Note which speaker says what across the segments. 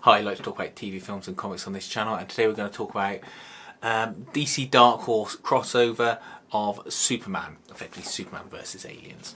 Speaker 1: Hi, I'd like to talk about TV, films and comics on this channel, and today we're going to talk about DC Dark Horse crossover of Superman, effectively Superman versus Aliens.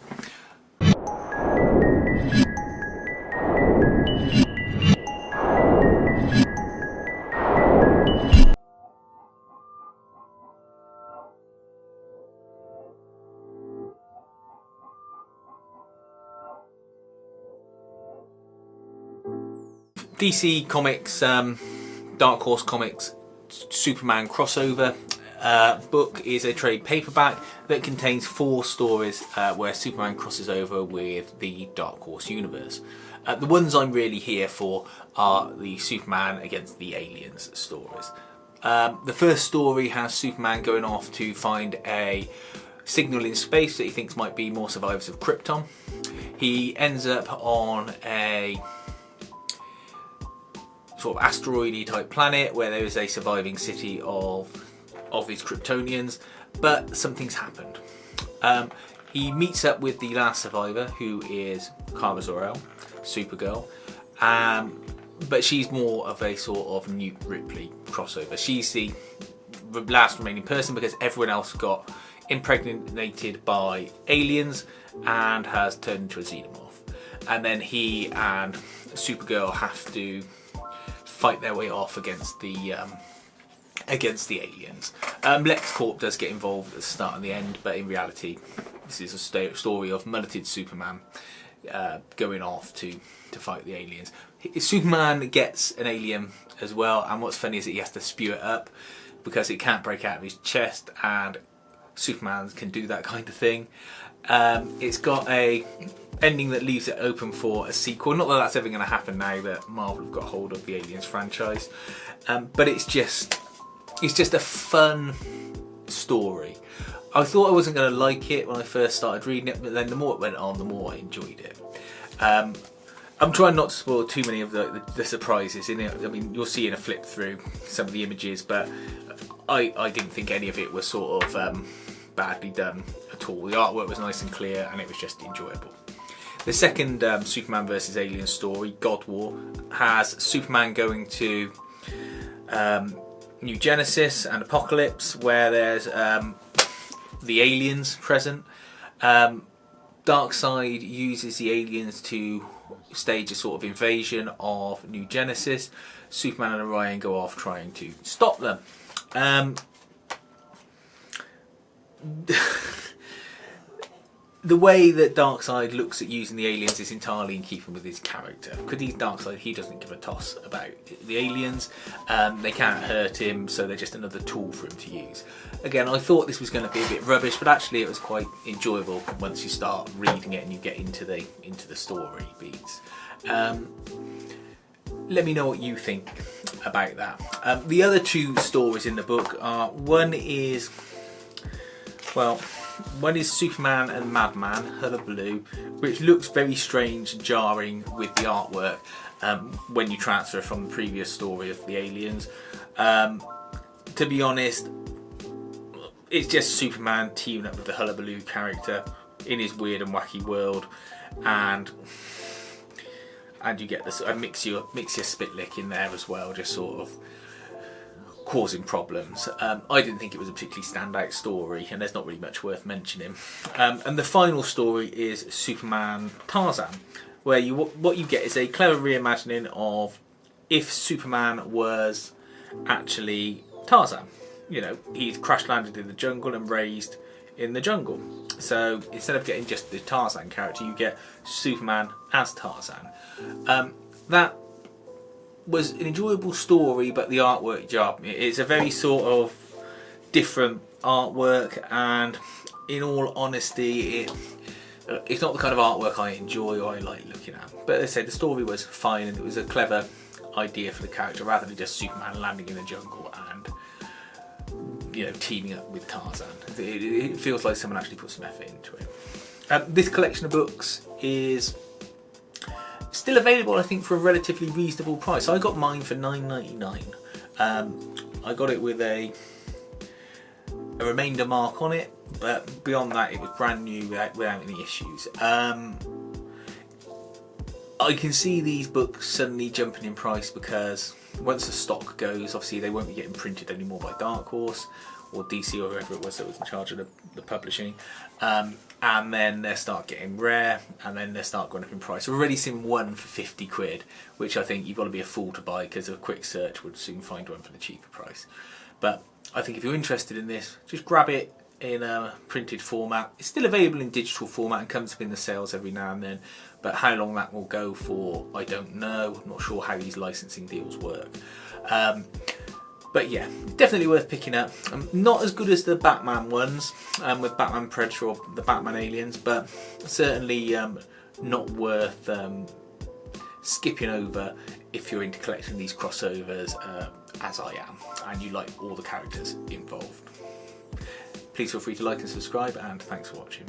Speaker 1: DC Comics, Dark Horse Comics Superman crossover book is a trade paperback that contains 4 stories where Superman crosses over with the Dark Horse universe. The ones I'm really here for are the Superman against the Aliens stories. The first story has Superman going off to find a signal in space that he thinks might be more survivors of Krypton. He ends up on a sort of asteroidy type planet where there is a surviving city of his Kryptonians, but something's happened. He meets up with the last survivor, who is Kara Zor-El, Supergirl, but she's more of a sort of Newt Ripley crossover. She's the last remaining person because everyone else got impregnated by aliens and has turned into a xenomorph. And then he and Supergirl have to fight their way off against the aliens. LexCorp does get involved at the start and the end, but in reality this is a story of mulleted Superman going off to fight the aliens. Superman gets an alien as well, and what's funny is that he has to spew it up because it can't break out of his chest, and Superman can do that kind of thing. It's got a ending that leaves it open for a sequel. Not that that's ever going to happen now that Marvel have got hold of the Aliens franchise, but it's just a fun story. I thought I wasn't going to like it when I first started reading it, but then the more it went on, the more I enjoyed it. I'm trying not to spoil too many of the surprises in it. I mean, you'll see in a flip through some of the images, but I didn't think any of it was sort of badly done at all. The artwork was nice and clear, and it was just enjoyable. The second Superman vs. Alien story, God War, has Superman going to New Genesis and Apocalypse, where there's the aliens present. Darkseid uses the aliens to stage a sort of invasion of New Genesis. Superman and Orion go off trying to stop them. The way that Darkseid looks at using the aliens is entirely in keeping with his character. Because he's Darkseid, he doesn't give a toss about the aliens. They can't hurt him, so they're just another tool for him to use. Again, I thought this was going to be a bit rubbish, but actually it was quite enjoyable once you start reading it and you get into the story beats. Let me know what you think about that. The other 2 stories in the book are, one is Superman and Madman, Hullabaloo, which looks very strange and jarring with the artwork when you transfer from the previous story of the aliens. To be honest, it's just Superman teaming up with the Hullabaloo character in his weird and wacky world, and you get this mix your Spitlick in there as well, just sort of causing problems. I didn't think it was a particularly standout story, and there's not really much worth mentioning. And the final story is Superman Tarzan, where what you get is a clever reimagining of if Superman was actually Tarzan. You know, he's crash landed in the jungle and raised in the jungle. So instead of getting just the Tarzan character, you get Superman as Tarzan. That was an enjoyable story, but the artwork jarred me. It's a very sort of different artwork, and in all honesty, it's not the kind of artwork I enjoy or I like looking at. But as I said, the story was fine, and it was a clever idea for the character rather than just Superman landing in the jungle and, you know, teaming up with Tarzan. It feels like someone actually put some effort into it. This collection of books is still available, I think, for a relatively reasonable price. I got mine for $9.99. I got it with a remainder mark on it, but beyond that it was brand new without any issues. I can see these books suddenly jumping in price because once the stock goes, obviously they won't be getting printed anymore by Dark Horse or DC or whoever it was that was in charge of the publishing, and then they start getting rare, and then they start going up in price. We've already seen one for 50 quid, which I think you've got to be a fool to buy, because a quick search would soon find one for the cheaper price. But I think if you're interested in this, just grab it in a printed format. It's still available in digital format and comes up in the sales every now and then, but how long that will go for, I don't know. I'm not sure how these licensing deals work. But yeah, definitely worth picking up. Not as good as the Batman ones, with Batman Predator or the Batman Aliens, but certainly not worth skipping over if you're into collecting these crossovers, as I am, and you like all the characters involved. Please feel free to like and subscribe, and thanks for watching.